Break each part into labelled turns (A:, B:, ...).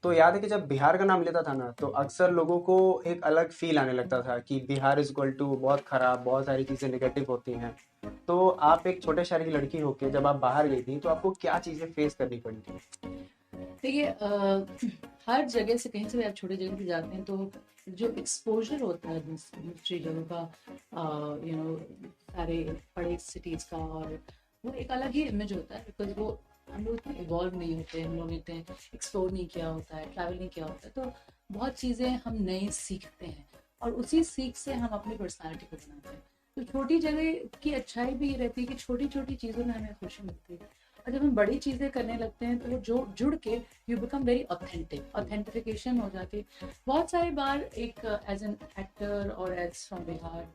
A: तो याद है कि जब बिहार का नाम लेता था ना, तो अक्सर लोगों को एक अलग फील आने लगता था कि बिहार इज इक्वल टू बहुत खराब, बहुत सारी चीज़ें नेगेटिव होती हैं। तो आप एक छोटे शहर की लड़की होके जब आप बाहर गई थी, तो आपको क्या चीज़ें फेस करनी पड़ी थी?
B: देखिए हर जगह से कहीं से भी आप छोटी जगह पे जाते हैं तो जो एक्सपोजर होता है दूसरी जगहों का सारे बड़े सिटीज़ का, और वो एक अलग ही इमेज होता है बिकॉज वो हम लोग इतने इवॉल्व नहीं होते, हम लोग इतने एक्सप्लोर नहीं किया होता है, ट्रैवल नहीं किया होता है, तो बहुत चीज़ें हम नई सीखते हैं और उसी सीख से हम अपनी पर्सनालिटी को बनाते हैं। तो छोटी जगह की अच्छाई भी ये रहती है कि छोटी छोटी चीज़ों में हमें खुशी मिलती है, और जब हम बड़ी चीज़ें करने लगते हैं तो वो जो जुड़ के you become very authentic, authentification हो जाती है। बहुत सारी बार एक एज एन एक्टर और as from Bihar,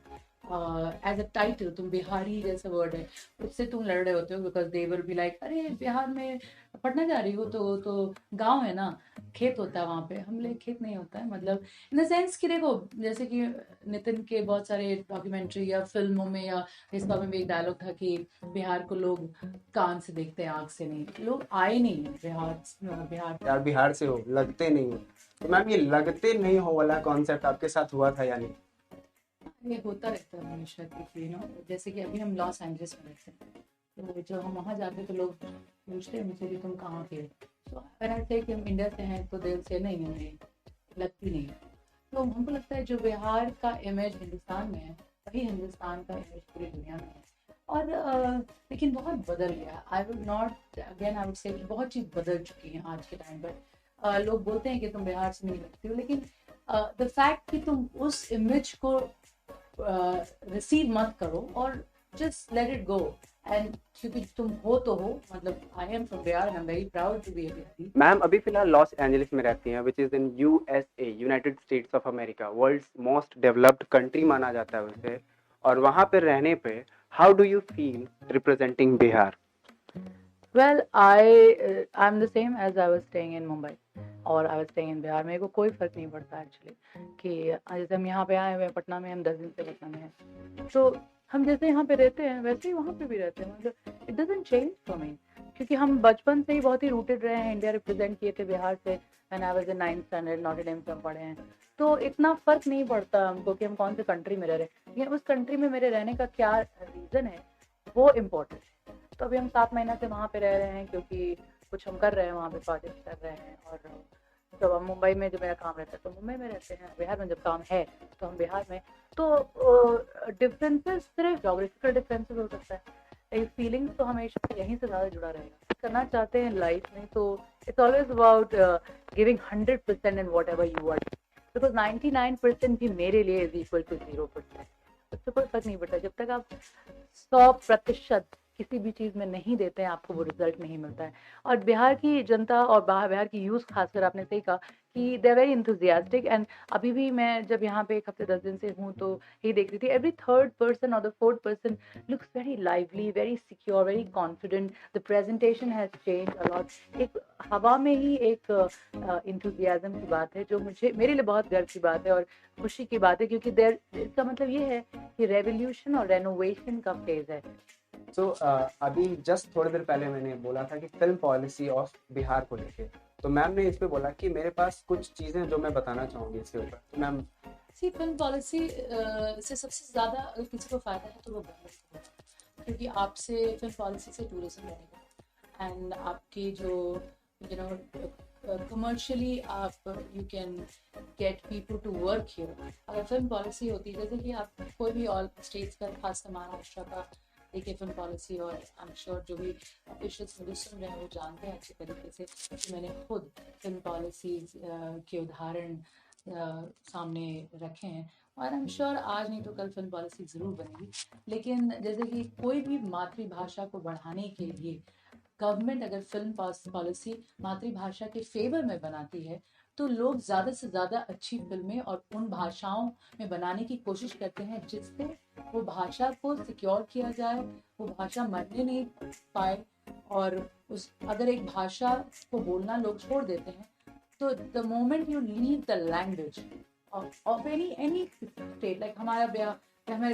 B: as a title तुम बिहारी जैसा वर्ड है उससे तुम लड़ रहे होते हो because they will be like अरे बिहार में पढ़ने जा रही हो तो गांव है ना, खेत होता है वहाँ पे, हम लोग खेत नहीं होता है, मतलब इन द सेंस कि देखो जैसे कि नितिन के बहुत सारे डॉक्यूमेंट्री या फिल्मों में या इस में भी एक डायलॉग था कि बिहार को लोग कान से देखते हैं, आँख से नहीं, लोग आए नहीं हैं बिहार, बिहार
A: यार बिहार से हो, लगते नहीं हो। तो मैम, ये लगते नहीं हो वाला कॉन्सेप्ट आपके साथ हुआ था या नहीं?
B: ये होता रहता है हमेशा, क्योंकि जैसे कि अभी हम लॉस एंजलिस में रहते हैं, तो जब हम वहाँ जाते हैं तो लोग पूछते हैं मुझसे कि तुम कहाँ के हो, तो अगर ऐसे कि हम इंडिया से हैं तो दिल से नहीं नहीं लगती नहीं। तो हमको लगता है जो बिहार का इमेज हिंदुस्तान में है वही हिंदुस्तान का इमेज पूरी दुनिया में है। और लेकिन बहुत बदल गया, I would not again I would say बहुत चीज़ बदल चुकी है आज के टाइम पर। लोग बोलते हैं कि तुम बिहार से नहीं लगती हो, लेकिन द फैक्ट कि तुम उस इमेज को रिसीव मत करो और just let it go, and क्योंकि तुम हो तो हो, मतलब I am from Bihar and I am very proud to be a Bihari.
A: Ma'am अभी फिलहाल लॉस एंजलिस में रहती हैं, which is in USA, United States of America, world's most developed country माना जाता है उसे। और वहाँ पे रहने पे how do you feel representing Bihar?
B: Well, I'm the same as I was staying in Mumbai और I was staying in Bihar. मेरे को कोई फ़र्क नहीं पड़ता एक्चुअली कि जैसे हम यहाँ पे आए हुए हैं पटना में, हम 10 दिन से पटना में हैं, तो हम जैसे यहाँ पे रहते हैं वैसे ही वहाँ पे भी रहते हैं, मतलब it doesn't change for me, क्योंकि हम बचपन से ही बहुत ही रूटेड रहे हैं, इंडिया रिप्रेजेंट किए थे बिहार से। When I was in 9th standard Notre से हम पढ़े हैं, तो इतना फ़र्क नहीं पड़ता हमको कि हम कौन से कंट्री में रह रहे हैं, लेकिन उस कंट्री में मेरे रहने का क्या रीज़न है वो इम्पोर्टेंट है। तो अभी हम 7 महीने से वहाँ पे रह रहे हैं क्योंकि कुछ हम कर रहे हैं वहाँ पे, प्रोजेक्ट कर रहे हैं, और जब हम मुंबई में जब मेरा काम रहता है तो मुंबई में रहते हैं, बिहार में जब काम है तो हम बिहार में। तो डिफरेंसेस सिर्फ जोग्राफिकल डिफरेंसेस हो सकता है, फीलिंग्स तो हमेशा यहीं से ज़्यादा जुड़ा रहेगा। करना चाहते हैं लाइफ में तो it's always about giving 100% in whatever you are, because 99% भी मेरे लिए इज इक्वल टू 0%। उससे कोई फर्क नहीं पड़ता, जब तक आप 100% किसी भी चीज़ में नहीं देते हैं आपको वो रिजल्ट नहीं मिलता है। और बिहार की जनता और बिहार की यूथ खासकर, आपने सही कहा कि they are very enthusiastic, and अभी भी मैं जब यहाँ पे 1 हफ्ते 10 दिन से हूँ तो ये देख रही थी, एवरी थर्ड पर्सन और the fourth person looks very lively, very secure, very confident, the presentation has change a lot. एक हवा में ही एक इंथुजियाज्म की बात है जो मुझे, मेरे लिए बहुत गर्व की बात है और खुशी की बात है, क्योंकि देर इसका मतलब ये है कि रेवोल्यूशन और रेनोवेशन का फेज है।
A: सो अभी जस्ट थोड़ी देर पहले मैंने बोला था कि फिल्म पॉलिसी ऑफ बिहार को लेके, तो मैम ने इस पे बोला कि मेरे पास कुछ चीज़ें जो मैं बताना चाहूँगी इसके ऊपर, तो मैम।
B: सी फिल्म पॉलिसी से सबसे ज़्यादा अगर किसी को फ़ायदा है तो वो गवर्नमेंट को होगा, क्योंकि आपसे फिल्म पॉलिसी से टूरिज्म बढ़ेगा, एंड आपकी जो यू नो कमर्शियली आप you can get people to work here. अगर फिल्म पॉलिसी होती है, जैसे कि आप कोई भी ऑल स्टेट्स का, खासकर महाराष्ट्र का देखिए फिल्म पॉलिसी, और आई एम श्योर जो भी ऑफिशियल्स मुझे सुन रहे हैं वो जानते हैं अच्छे तरीके से कि मैंने खुद फिल्म पॉलिसीज के उदाहरण सामने रखे हैं, और आई एम श्योर आज नहीं तो कल फिल्म पॉलिसी ज़रूर बनेगी। लेकिन जैसे कि कोई भी मातृभाषा को बढ़ाने के लिए गवर्नमेंट अगर फिल्म पॉलिसी मातृभाषा के फेवर में बनाती है तो लोग ज़्यादा से ज़्यादा अच्छी फिल्में और उन भाषाओं में बनाने की कोशिश करते हैं जिससे वो भाषा को सिक्योर किया जाए, वो भाषा मरने नहीं पाए। और उस अगर एक भाषा को बोलना लोग छोड़ देते हैं तो the moment you leave the language of any state, like हमारे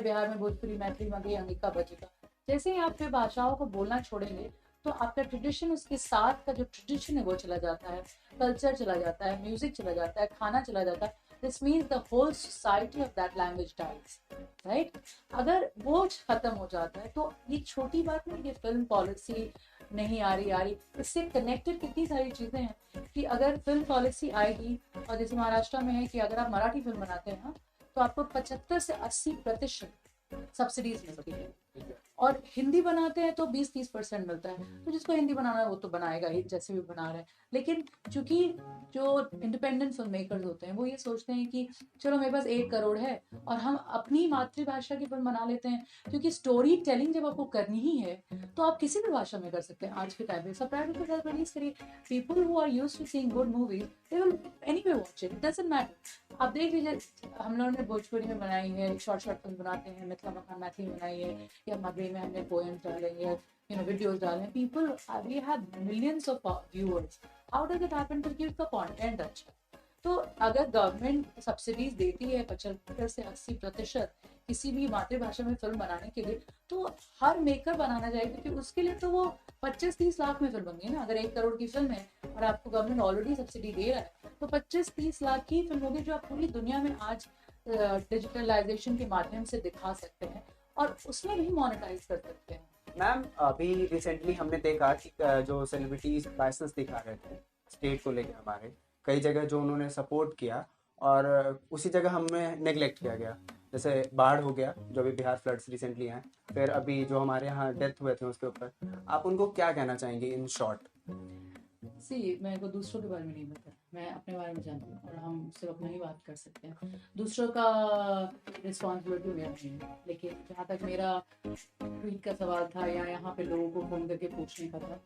B: बिहार में भोजपुरी, मैथिली, मगही, अंगिका, बजिका, जैसे ही आप फिर भाषाओं को बोलना छोड़ेंगे तो आपका ट्रेडिशन, उसके साथ का जो ट्रेडिशन है वो चला जाता है, कल्चर चला जाता है, म्यूजिक चला जाता है, खाना चला जाता है। This means the whole society of that language dies, right. अगर वो खत्म हो जाता है तो ये छोटी बात नहीं कि फिल्म पॉलिसी नहीं आ रही, इससे कनेक्टेड कितनी सारी चीजें हैं कि अगर फिल्म पॉलिसी आएगी, और जैसे महाराष्ट्र में है कि अगर आप मराठी फिल्म बनाते हैं ना, तो आपको 75 से 80% सब्सिडीज मिलती है, और हिंदी बनाते हैं तो 20-30% मिलता है। तो जिसको हिंदी बनाना है वो तो बनाएगा ही, जैसे भी बना रहे हैं। लेकिन चूंकि जो इंडिपेंडेंट फिल्म मेकर्स होते हैं वो ये सोचते हैं कि चलो मेरे पास 1 करोड़ है और हम अपनी मातृभाषा की फिल्म बना लेते हैं, क्योंकि स्टोरी टेलिंग जब आपको करनी ही है तो आप किसी भी भाषा में कर सकते हैं। आज के टाइम में सब प्राइवेट के साथ रिलीज करिए, people who are used to seeing good movies they will anyway watch it, doesn't matter. आप देख लीजिए, हम लोगों ने भोजपुरी में बनाई है, शॉर्ट फिल्म बनाते हैं, मिथिला मखान मैथिली में बनाई है, या मगही में हमने पोएम्स डाले हैं, वीडियोस डाले हैं। People, we have millions of viewers. How does it happen? क्योंकि उसका कंटेंट अच्छा है। तो अगर गवर्नमेंट सब्सिडीज देती है 75 से 80% किसी भी मातृभाषा में फिल्म बनाने के लिए, तो हर मेकर बनाना चाहिए, क्योंकि उसके लिए तो वो 25-30 लाख में फिल्म बन गई ना। अगर 1 करोड़ की फिल्म है और आपको गवर्नमेंट ऑलरेडी सब्सिडी दे रहा है, तो 25-30 लाख की फिल्म होगी जो आप पूरी दुनिया में आज डिजिटलाइजेशन के माध्यम से दिखा सकते हैं और उसमें भी मोनेटाइज कर सकते हैं।
A: मैम अभी रिसेंटली हमने देखा कि जो सेलिब्रिटीज लाइसेंस दिखा रहे थे स्टेट को लेकर, हमारे कई जगह जो उन्होंने सपोर्ट किया और उसी जगह हमें नेग्लेक्ट किया गया। जैसे बाढ़ हो गया, जो अभी बिहार फ्लड्स रिसेंटली हैं, फिर अभी जो हमारे यहाँ डेथ हुए थे उसके ऊपर, आप उनको क्या कहना चाहेंगे इन शॉर्ट?
B: मेरे को दूसरों के बारे में नहीं पता, मैं अपने बारे में जानती हूँ और हम सिर्फ अपना ही बात कर सकते हैं। दूसरों का रिस्पॉन्सिबिलिटी मेरा नहीं है। लेकिन जहाँ तक मेरा ट्वीट का सवाल था या यहाँ पे लोगों को फोन करके पूछने का था,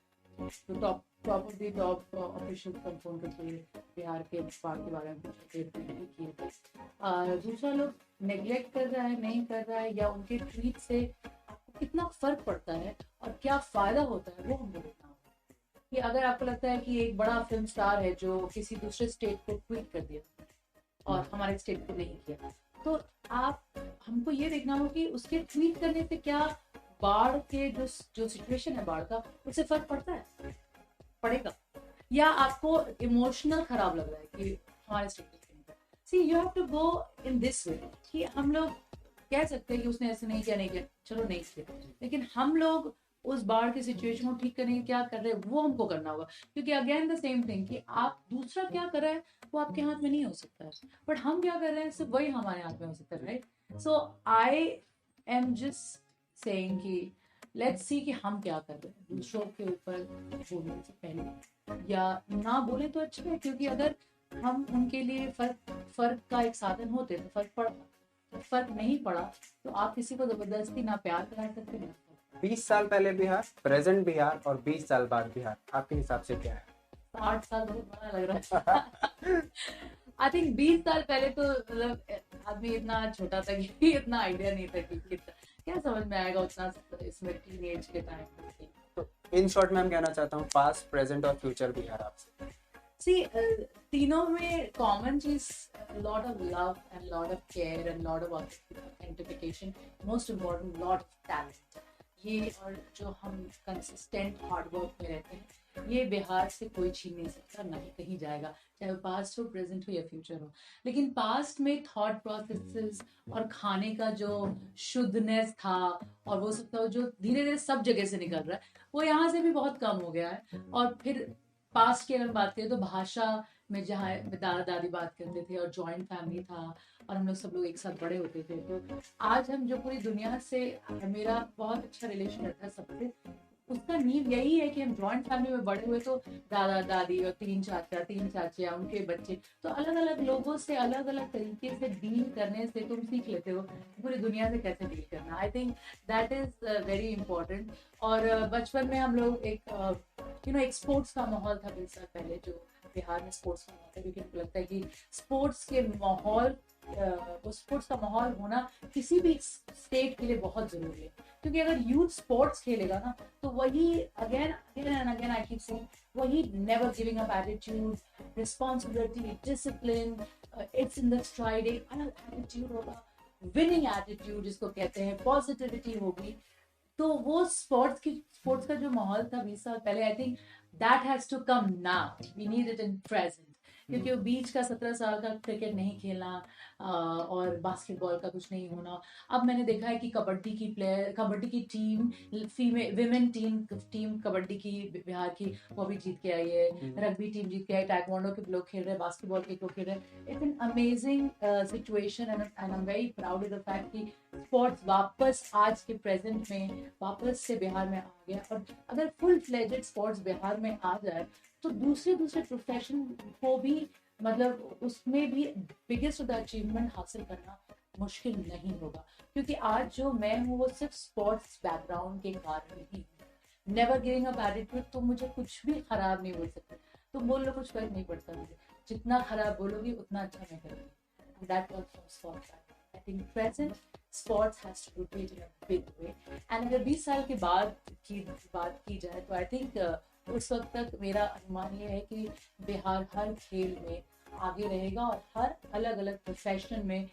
B: तो टॉप ऑफिशियल को फोन करके बिहार के बाढ़ के बारे में पूछे थे। दूसरा लोग नेग्लेक्ट कर रहा है, नहीं कर रहा है, या उनके ट्वीट से आपको कितना फर्क पड़ता है और क्या फायदा होता है, वो हमको देखना होगा। कि अगर आपको लगता है कि एक बड़ा फिल्म स्टार है जो किसी दूसरे स्टेट को ट्वीट कर दिया और हमारे स्टेट को नहीं किया, तो आप हमको ये देखना होगा कि उसके ट्वीट करने से क्या बाढ़ के जो सिचुएशन है बाढ़ का, उससे फर्क पड़ता है, पड़ेगा, या आपको इमोशनल खराब लग रहा है कि हमारे स्टेट को। See you have to go in this way कि हम लोग कह सकते हैं कि उसने ऐसे नहीं किया, चलो नहीं किया, लेकिन हम लोग उस बाढ़ की सिचुएशन को ठीक करने के क्या कर रहे हैं वो हमको करना होगा। क्योंकि अगेन द सेम थिंग कि आप दूसरा क्या कर रहे हैं वो आपके हाथ में नहीं हो सकता है, बट हम क्या कर रहे हैं सिर्फ वही हमारे हाथ में हो सकता है, right. So I am just saying कि लेट्स सी कि हम क्या कर रहे हैं। दूसरों के ऊपर बोलने से पहले या ना बोले तो अच्छा है, क्योंकि अगर हम उनके लिए फर्क का एक साधन होते तो फर्क पड़ता, फर्क नहीं पड़ा तो आप किसी को जबरदस्ती ना प्यार करा सकते ना।
A: 20 साल पहले बिहार, प्रेजेंट बिहार और 20 साल बाद बिहार, आपके हिसाब से क्या है?
B: 8 साल बहुत बड़ा लग रहा है। आई थिंक 20 साल पहले तो मतलब आदमी इतना छोटा था कि इतना आइडिया नहीं था कि कितना क्या समझ में आएगा उतना इसमें टीनेज के टाइम पे।
A: तो इन शॉर्ट में हम कहना चाहता हूँ पास्ट, प्रेजेंट और फ्यूचर बिहार आपसे।
B: सी तीनों में कॉमन चीज lot of love and lot of care and lot of authentification, most important lot of talent. ये और जो हम कंसिस्टेंट हार्ड वर्क में रहते हैं, ये बिहार से कोई छीन नहीं सकता, ना ही कहीं जाएगा, चाहे वो पास्ट हो, प्रेजेंट हो या फ्यूचर हो। लेकिन पास्ट में थॉट प्रोसेसेस और खाने का जो शुद्धनेस था और वो सब था जो धीरे धीरे सब जगह से निकल रहा है, वो यहाँ से भी बहुत कम हो गया है। और फिर पास्ट की अगर बात करें तो भाषा में जहाँ दादा दादी बात करते थे और जॉइंट फैमिली था और हम लोग सब लोग एक साथ बड़े होते थे, तो आज हम जो पूरी दुनिया से, मेरा बहुत अच्छा रिलेशन रहता है सबसे, उसका नींव यही है कि हम जॉइंट फैमिली में बड़े हुए, तो दादा दादी और 3 चाचा 3 चाचियाँ उनके बच्चे, तो अलग अलग लोगों से अलग अलग तरीके से डील करने से तुम सीख लेते हो पूरी दुनिया से कैसे डील करना। आई think that is very important. और बचपन में हम लोग एक स्पोर्ट्स का माहौल था 20 साल पहले, जो बिहार में स्पोर्ट्स का माहौल है, क्योंकि मुझे लगता है कि स्पोर्ट्स के माहौल वो स्पोर्ट्स का माहौल होना किसी भी स्टेट के लिए बहुत जरूरी है। क्योंकि अगर यूथ स्पोर्ट्स खेलेगा ना, तो वही again and again I keep saying, वही never giving up attitude, responsibility, discipline, it's in the stride, एक अलग एटीट्यूड होगा, विनिंग एटीट्यूड जिसको कहते हैं, पॉजिटिविटी होगी, तो वो स्पोर्ट्स का जो माहौल था 20 साल पहले, I think that has to come now, we need it in present. क्योंकि वो बीच का 17 साल का क्रिकेट नहीं खेलना और बास्केटबॉल का कुछ नहीं होना। अब मैंने देखा है कि कबड्डी की team, female women team kabaddi की बिहार की, वो भी जीत के आई है। रग्बी टीम जीत के आई, टाइक्वांडो के लोग खेल रहे हैं, बास्केटबॉल के लोग खेल रहे हैं। It's an amazing situation and I am very proud of the fact कि स्पोर्ट्स वापस आज के प्रेजेंट में वापस से बिहार में आ गया। और अगर फुल फ्लेजेड स्पोर्ट्स बिहार में आ जाए तो दूसरे प्रोफेशन को भी, मतलब उसमें भी बिगेस्ट ऑफ द अचीवमेंट हासिल करना मुश्किल नहीं होगा। क्योंकि आज जो मैं हूँ वो सिर्फ स्पोर्ट्स बैकग्राउंड के कारण ही, नेवर गिविंग अप एटीट्यूड, तो मुझे कुछ भी खराब नहीं बोल सकते। तुम बोल लो, कुछ फर्क नहीं पड़ता मुझे, जितना खराब बोलोगी उतना अच्छा मैं करूँगी। That was from sports. I think present sports has to rotate in a big way. And अगर 20 साल के बाद की बात की जाए तो आई थिंक उस वक्त तक मेरा अनुमान ये है कि बिहार हर खेल में आगे रहेगा और हर अलग अलग प्रोफेशन में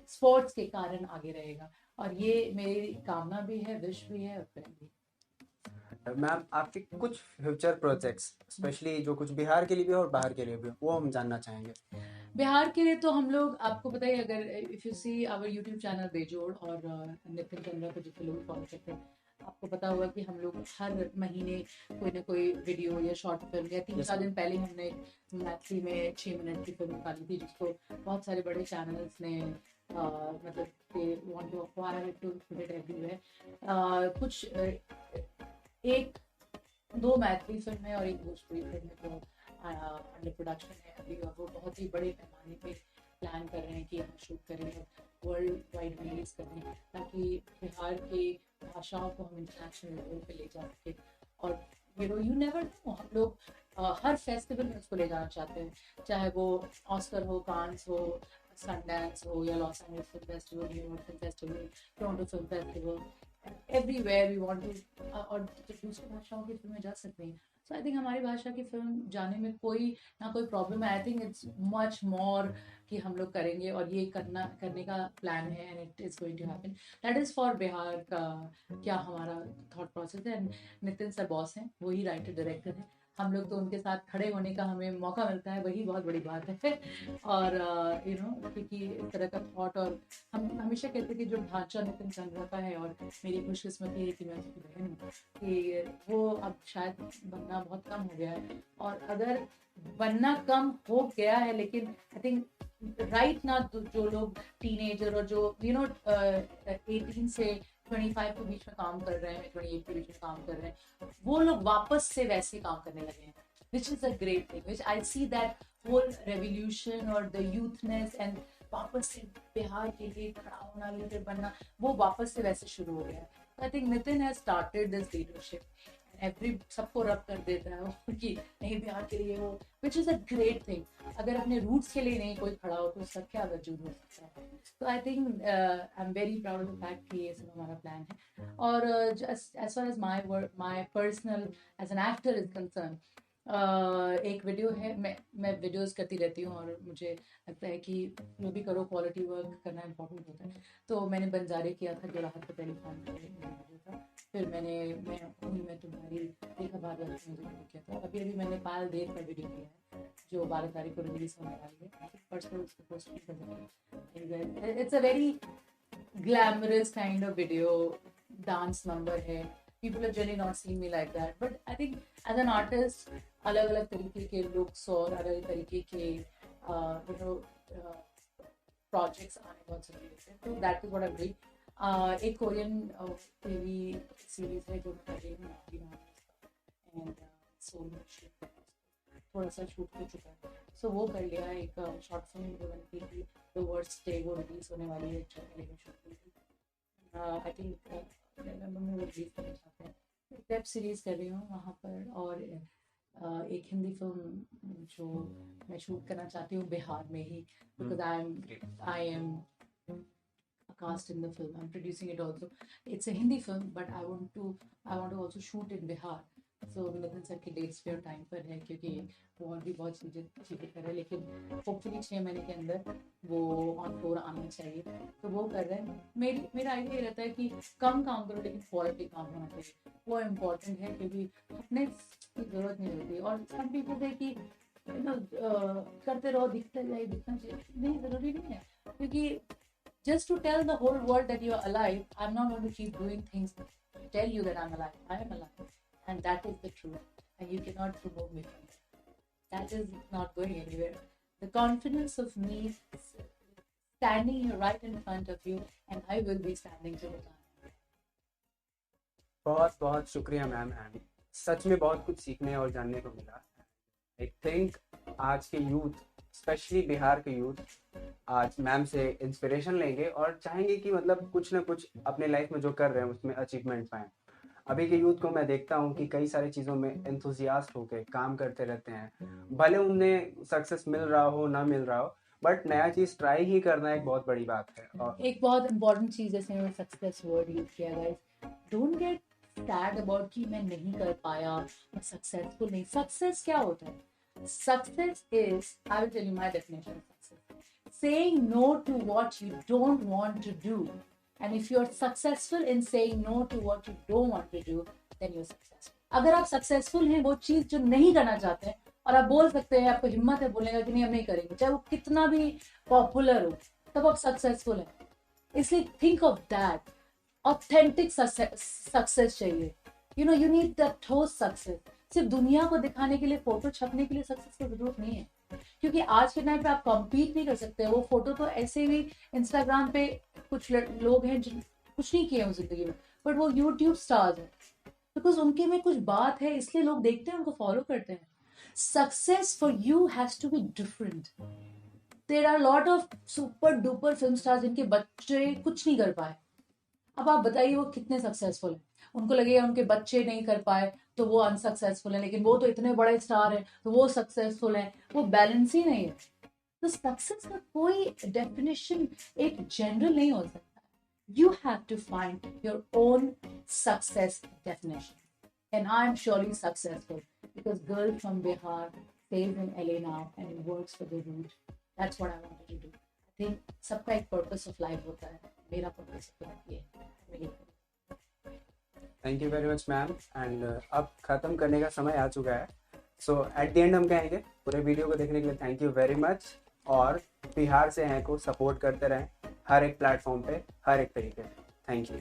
B: स्पोर्ट्स के कारण आगे रहेगा। और ये मेरी कामना भी है, विश भी है और प्लान भी।
A: मैम, आपके कुछ फ्यूचर प्रोजेक्ट्स, स्पेशली जो कुछ बिहार के लिए भी और बाहर के लिए भी, वो हम जानना चाहेंगे।
B: बिहार के लिए तो हम लोग, आपको पता ही, अगर if you see our YouTube channel बेजोड़ और नितिन चंद्रा को जितने लोग फॉलो करते हैं, आपको पता होगा कि हम लोग हर महीने कोई ना कोई वीडियो या शॉर्ट फिल्म, या 3-4 दिन पहले हमने मैथिली में 6 मिनट की फिल्म निकाली थी, जिसको बहुत सारे बड़े चैनल्स ने मतलब they want to acquire it to put it everywhere। कुछ एक दो मैथिली फिल्म है और एक भोजपुरी फिल्म है जो अंडर प्रोडक्शन है अभी, और वो बहुत ही बड़े पैमाने पे प्लान कर रहे हैं कि हम शूट करें और वर्ल्ड वाइड रिलीज करें, ताकि बिहार की भाषाओं को हम इंटरनेशनल लेवल पे ले जा सके। और यू नेवर नो, हम लोग हर फेस्टिवल में उसको ले जाना चाहते हैं, चाहे वो ऑस्कर हो, कांस हो, सनडांस हो, या Los Angeles film festival, New York film festival, Toronto film festival, everywhere we want to. और दूसरी भाषाओं की फिल्में जा सकती हैं। सो आई थिंक हमारी भाषा की फिल्म जाने में कोई ना कोई प्रॉब्लम है। I think it's much more कि हम लोग करेंगे, और ये करने का प्लान है, and it is going to happen. That is for Bihar का क्या हमारा थॉट प्रोसेस है। एंड नितिन सर बॉस हैं, वही राइटर डायरेक्टर हैं, हम लोग तो उनके साथ खड़े होने का हमें मौका मिलता है, वही बहुत बड़ी बात है। और क्योंकि इस तरह का थॉट, और हम हमेशा कहते हैं कि जो ढांचा नितिन चंद्रा का है, और मेरी खुशकिस्मती है कि मैं उसकी बहन हूँ, कि वो अब शायद बनना बहुत कम हो गया है। और अगर बनना कम हो गया है, लेकिन आई थिंक राइट ना, जो लोग टीनेजर और जो 18 से 25 के बीच में काम कर रहे हैं, 28 के बीच में काम कर रहे हैं, वो लोग वापस से वैसे काम करने लगे हैं, which is a great thing, which I see that whole revolution और द यूथनेस, एंड वापस से बिहार के लिए खड़ा होना, लीडर बनना, वो वापस से वैसे शुरू हो गया है। I think Nitin has started this leadership, every सबको रब कर देता है वो कि नहीं बिहार के लिए हो, विच इज़ अ ग्रेट थिंग। अगर अपने रूट्स के लिए नहीं कोई खड़ा हो तो उसका क्या वजूद हो सकता है। तो I think I am very proud of the fact कि ये सब हमारा प्लान है। और as far as my personal as an actor is concern, एक वीडियो है, मैं वीडियोस करती रहती हूँ, और मुझे लगता है कि जो भी करो क्वालिटी वर्क करना इंपॉर्टेंट होता है। तो मैंने बंजारे किया था जो राहत पटेल खान का वीडियो था, फिर मैं तुम्हारी देखा भारत में वीडियो किया था, अभी मैंने पायल देव का वीडियो किया है जो 12 तारीख को रिलीज होने वाली है, पर्सनल उसको पोस्ट भी कर। It's a very glamorous kind of video, dance number है। People have generally not seen me like that, but I think as an artist, अलग अलग तरीके के looks और अलग अलग तरीके के projects आने बहुत जरूरी होते हैं, तो that is what I'm doing। एक कोरियन टीवी सीरीज है जो मैं कर रही हूँ, एंड सोल में शूट थोड़ा सा शूट हो चुका है, सो वो कर लिया। एक शॉर्ट फिल्म जो बनती थी द वर्स्ट डे, वो रिलीज होने वाली है, शूट हुई थी। आई थिंक नवंबर में रिलीज करना चाहते हैं। वेब सीरीज कर रही हूँ वहाँ पर, और एक हिंदी फिल्म जो मैं शूट करना चाहती हूँ बिहार में ही, because I am cast in the film, I'm producing it also, it's a Hindi film, but I want to also shoot in Bihar, so Nitin sir की डेट्स पे और टाइम पर है, क्योंकि वो और भी बहुत चीज़ें चीज़ें कर रहे हैं, लेकिन होपफुली 6 महीने के अंदर वो ऑन फ्लोर आना चाहिए, तो वो कर रहे हैं। मेरा आइडिया ये रहता है कि कम काम करो लेकिन क्वालिटी काम होना चाहिए, वो इम्पोर्टेंट है, क्योंकि अपने की ज़रूरत नहीं होती। और सम पीपल है कि करते रहो, दिखता जाए, दिखना चाहिए, नहीं, ज़रूरी नहीं है, क्योंकि just to tell the whole world that you are alive, I'm not going to keep doing things to tell you that I'm alive. I am alive, and that is the truth, and you cannot remove me from it. That is not going anywhere. The confidence of me standing here right in front of you, and I will be standing till the time.
A: बहुत बहुत शुक्रिया ma'am, and such में बहुत कुछ सीखने और जानने को मिला। आई थिंक आज के यूथ, स्पेशली बिहार के यूथ, आज मैम से इंस्पिरेशन लेंगे और चाहेंगे कि मतलब कुछ ना कुछ अपने लाइफ में जो कर रहे हैं उसमें अचीवमेंट पाएं। अभी के यूथ को मैं देखता हूँ कि कई सारी चीज़ों में एंथुजियास्ट होकर काम करते रहते हैं, भले उन्हें सक्सेस मिल रहा हो ना मिल रहा हो, बट नया चीज़ ट्राई ही करना एक बहुत बड़ी बात है। और
B: एक बहुत इंपॉर्टेंट चीज़, जैसे मैंने सक्सेस वर्ड यूज किया, guys, don't get sad about कि मैं नहीं कर पाया, मैं सक्सेसफुल नहीं। सक्सेस क्या होता है? Success is, I will tell you my definition of success: saying no to what you don't want to do. And if you're successful in saying no to what you don't want to do, then you're successful. अगर आप successful हैं वो चीज जो नहीं करना चाहते हैं, और आप बोल सकते हैं, आपको हिम्मत है बोलने का कि नहीं हम नहीं करेंगे, चाहे वो कितना भी पॉपुलर हो, तब आप सक्सेसफुल हैं। इसलिए think of that. Authentic success चाहिए, यू नीड दैट ठोस सक्सेस। सिर्फ दुनिया को दिखाने के लिए, फोटो छपने के लिए सक्सेस की जरूरत नहीं है, क्योंकि आज के टाइम पे आप कम्पीट नहीं कर सकते। वो फोटो तो ऐसे भी इंस्टाग्राम पे कुछ लोग हैं जो कुछ नहीं किए जिंदगी में, बट वो यूट्यूब स्टार्स हैं, बिकॉज उनके में कुछ बात है, इसलिए लोग देखते हैं, उनको फॉलो करते हैं। Success for you has to be different. There are lot of super duper film stars जिनके बच्चे कुछ नहीं कर पाए। अब आप बताइए वो कितने सक्सेसफुल हैं? उनको लगेगा उनके बच्चे नहीं कर पाए तो वो अनसक्सेसफुल है, लेकिन वो तो इतने बड़े स्टार हैं तो वो सक्सेसफुल है। वो बैलेंस ही नहीं है। तो सक्सेस का कोई डेफिनेशन एक जनरल नहीं हो सकता। You have to find your own success definition, and I am surely successful because girl from Bihar stays in LA now and works for the root. That's what I wanted to do. I think सबका एक purpose of life होता है, मेरा purpose ये है।
A: Thank you very much ma'am, and अब ख़त्म करने का समय आ चुका है। सो एट द एंड हम कहेंगे पूरे वीडियो को देखने के लिए थैंक यू वेरी मच, और बिहार से हैं को सपोर्ट करते रहें हर एक प्लेटफॉर्म पे, हर एक तरीके से। Thank you.